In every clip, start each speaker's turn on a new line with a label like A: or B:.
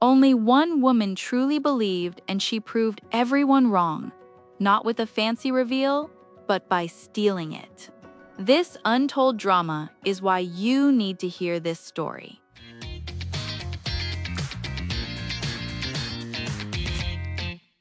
A: Only one woman truly believed, and she proved everyone wrong. Not with a fancy reveal, but by stealing it. This untold drama is why you need to hear this story.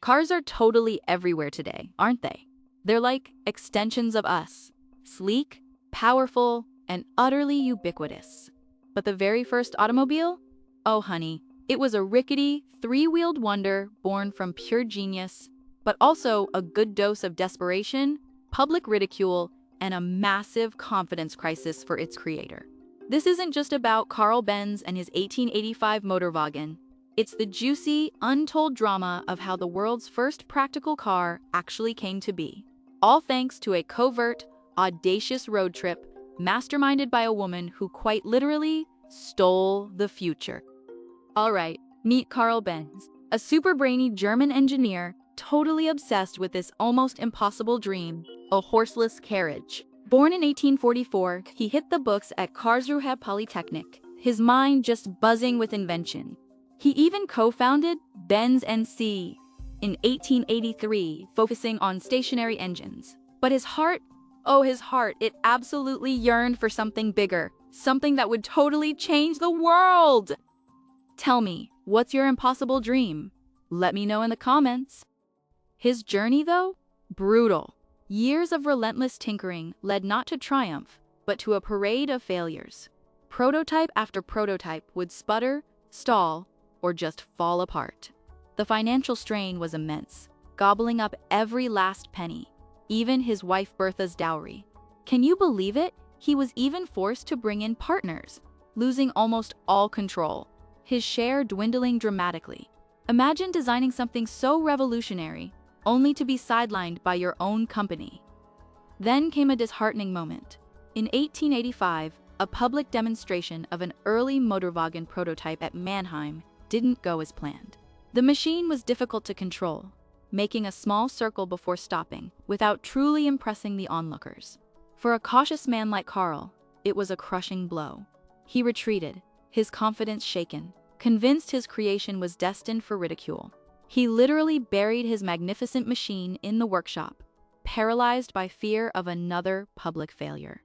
A: Cars are totally everywhere today, aren't they? They're like extensions of us. Sleek, powerful, and utterly ubiquitous. But the very first automobile? Oh, honey, it was a rickety, three-wheeled wonder born from pure genius, but also a good dose of desperation, public ridicule, and a massive confidence crisis for its creator. This isn't just about Karl Benz and his 1885 Motorwagen. It's the juicy, untold drama of how the world's first practical car actually came to be. All thanks to a covert, audacious road trip masterminded by a woman who quite literally stole the future. All right, meet Karl Benz, a super brainy German engineer totally obsessed with this almost impossible dream, a horseless carriage. Born in 1844, he hit the books at Karlsruhe Polytechnic, his mind just buzzing with invention. He even co-founded Benz NC in 1883, focusing on stationary engines. But his heart, it absolutely yearned for something bigger, something that would totally change the world. Tell me, what's your impossible dream? Let me know in the comments. His journey, though? Brutal. Years of relentless tinkering led not to triumph, but to a parade of failures. Prototype after prototype would sputter, stall, or just fall apart. The financial strain was immense, gobbling up every last penny, even his wife Bertha's dowry. Can you believe it? He was even forced to bring in partners, losing almost all control, his share dwindling dramatically. Imagine designing something so revolutionary, only to be sidelined by your own company. Then came a disheartening moment. In 1885, a public demonstration of an early Motorwagen prototype at Mannheim didn't go as planned. The machine was difficult to control, making a small circle before stopping, without truly impressing the onlookers. For a cautious man like Karl, it was a crushing blow. He retreated, his confidence shaken, convinced his creation was destined for ridicule. He literally buried his magnificent machine in the workshop, paralyzed by fear of another public failure.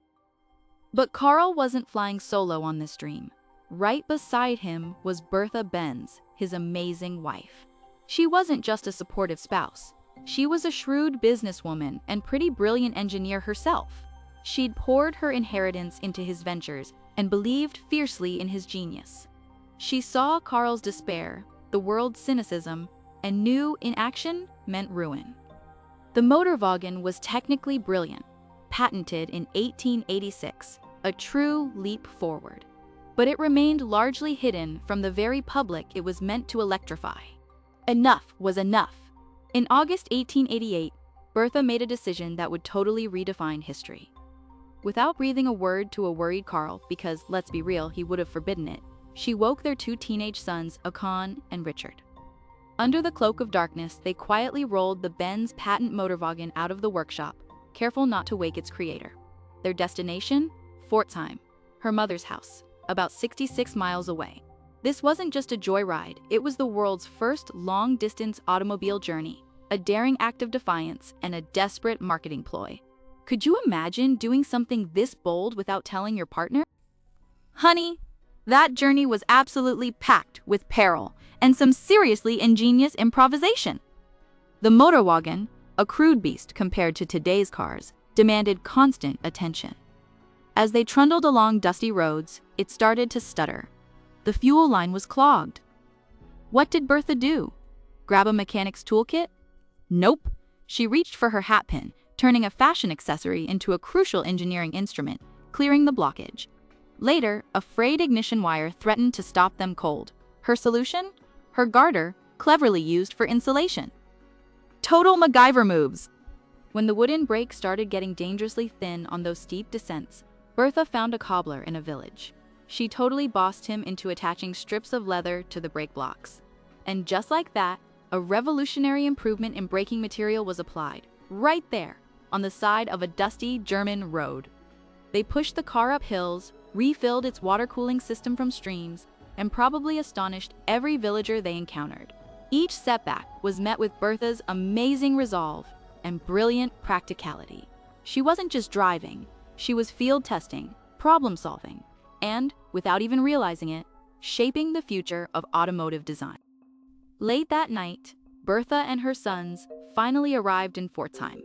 A: But Karl wasn't flying solo on this dream. Right beside him was Bertha Benz, his amazing wife. She wasn't just a supportive spouse. She was a shrewd businesswoman and pretty brilliant engineer herself. She'd poured her inheritance into his ventures and believed fiercely in his genius. She saw Karl's despair, the world's cynicism, and knew inaction meant ruin. The Motorwagen was technically brilliant, patented in 1886, a true leap forward. But it remained largely hidden from the very public it was meant to electrify. Enough was enough. In August 1888, Bertha made a decision that would totally redefine history. Without breathing a word to a worried Karl, because, let's be real, he would have forbidden it, she woke their two teenage sons, Okan and Richard. Under the cloak of darkness, they quietly rolled the Benz patent Motorwagen out of the workshop, careful not to wake its creator. Their destination? Pforzheim, her mother's house, about 66 miles away. This wasn't just a joyride, it was the world's first long-distance automobile journey, a daring act of defiance and a desperate marketing ploy. Could you imagine doing something this bold without telling your partner? Honey, that journey was absolutely packed with peril and some seriously ingenious improvisation. The Motorwagen, a crude beast compared to today's cars, demanded constant attention. As they trundled along dusty roads, it started to stutter. The fuel line was clogged. What did Bertha do? Grab a mechanic's toolkit? Nope. She reached for her hatpin, turning a fashion accessory into a crucial engineering instrument, clearing the blockage. Later, a frayed ignition wire threatened to stop them cold. Her solution? Her garter, cleverly used for insulation. Total MacGyver moves! When the wooden brake started getting dangerously thin on those steep descents, Bertha found a cobbler in a village. She totally bossed him into attaching strips of leather to the brake blocks. And just like that, a revolutionary improvement in braking material was applied, right there, on the side of a dusty German road. They pushed the car up hills, refilled its water cooling system from streams, and probably astonished every villager they encountered. Each setback was met with Bertha's amazing resolve and brilliant practicality. She wasn't just driving, she was field testing, problem solving, and, without even realizing it, shaping the future of automotive design. Late that night, Bertha and her sons finally arrived in Pforzheim.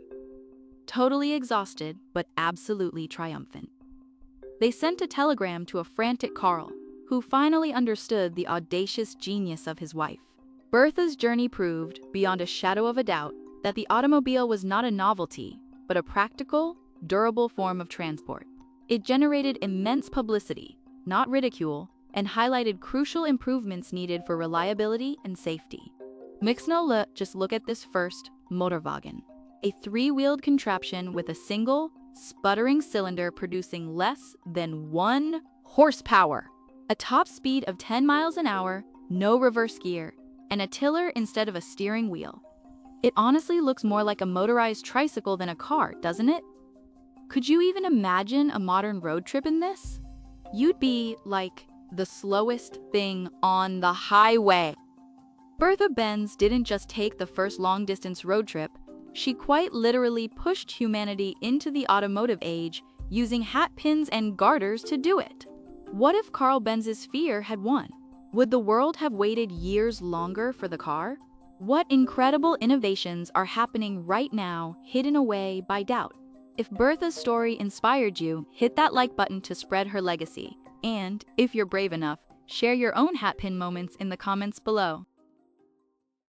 A: Totally exhausted, but absolutely triumphant. They sent a telegram to a frantic Karl, who finally understood the audacious genius of his wife. Bertha's journey proved, beyond a shadow of a doubt, that the automobile was not a novelty, but a practical, durable form of transport. It generated immense publicity, not ridicule, and highlighted crucial improvements needed for reliability and safety. Just look at this first Motorwagen, a three-wheeled contraption with a single, sputtering cylinder producing less than 1 horsepower, a top speed of 10 miles an hour, no reverse gear, and a tiller instead of a steering wheel. It honestly looks more like a motorized tricycle than a car, doesn't it? Could you even imagine a modern road trip in this? You'd be like the slowest thing on the highway. Bertha Benz didn't just take the first long-distance road trip, she quite literally pushed humanity into the automotive age using hatpins and garters to do it. What if Karl Benz's fear had won? Would the world have waited years longer for the car? What incredible innovations are happening right now, hidden away by doubt? If Bertha's story inspired you, hit that like button to spread her legacy. And, if you're brave enough, share your own hatpin moments in the comments below.